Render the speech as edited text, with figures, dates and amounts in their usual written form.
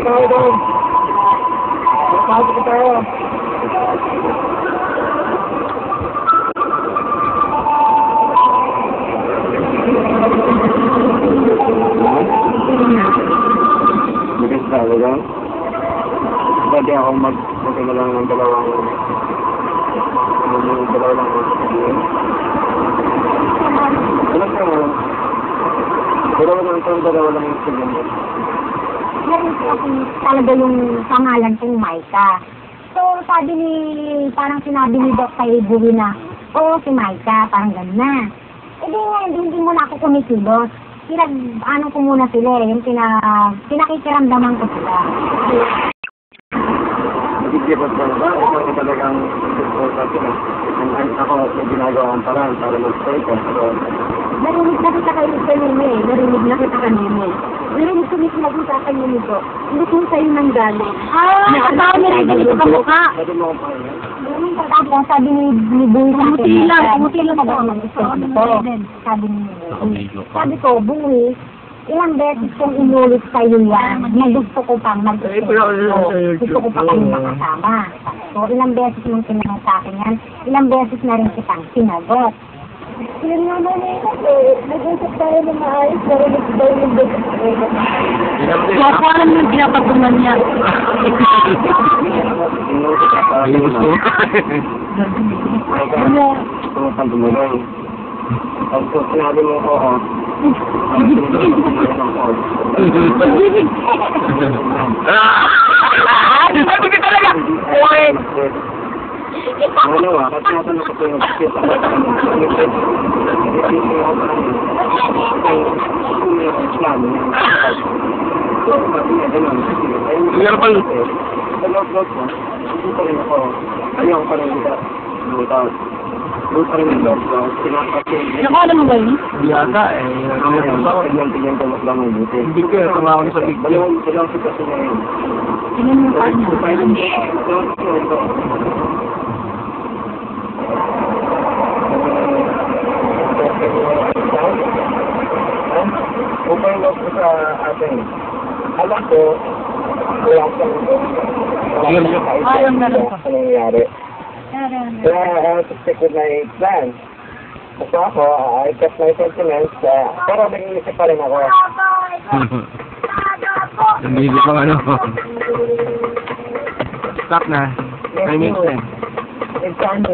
tayo doon. Pasok tayo. Bigas tayo doon. Pwede ako magkala lang ng dalawang Alam ko mo, dalawa lang yung siguro. Meron po talaga yung pangalan kong Maika. So, parang sinabi ni Doc kay Buwi na, oo, si Maika, parang gano'n na. E di nga, hindi mo na ako kumikilos. Ano ko muna sila, yung pinakikiramdaman ko sila. Nagigibot ka na ba? Ikaw na talagang ako yung ginagawa ang paraan para mag-stay ka. Narinig na kita kayo kanina eh. Narinig na kita kanina eh. Narinig ko mismo sa kanya nito. Hindi ko sa'yo nang galing. Nakatawa niya rin dito ka mukha. Sabi mo ko pa yun? Tapos sabi ni Buwi sa akin. Umutilan ako ng gusto ko. Sabi ni Buwi. Sabi ko, Buwi, ilang beses kong inulit sa'yo yan na gusto ko pang gusto ko pa kayong makasama. So, ilang beses mong tinanong sa akin yan, ilang beses na rin kitang sinagot. Yun naman eh, nag-usap tayo ng maayos, pero nag-tayo ng beses. Kaya po alam yung pinapatunan niya. Ay, gusto? Tumutang tumulong. Tapos sinabi mo ko, Sabi ko talaga! ano kasi natanong ko po yung bakit Meron pang... sa loob-loob mo, hindi pa rin ako, ayaw pa rin kita lutas. Doon pa rin yung loob ko, pinapasing. Nakala mo ba yun? Hindi ata eh. Tignan ko mas lang ang buti. Hindi ko yung tumawa ko sa big deal. Dalawang sitwasyon na yun. Tingnan mo pa niya. Upang loob ko sa atin. Alam ko, wala Ayun na lang. Ano nangyari? Kaya I have to stick with my plan. Basta ako, I kept my sentiments, pero nag-iisip pa rin ako. Hindi pang ano. Stop na. 5 minutes na. It's time to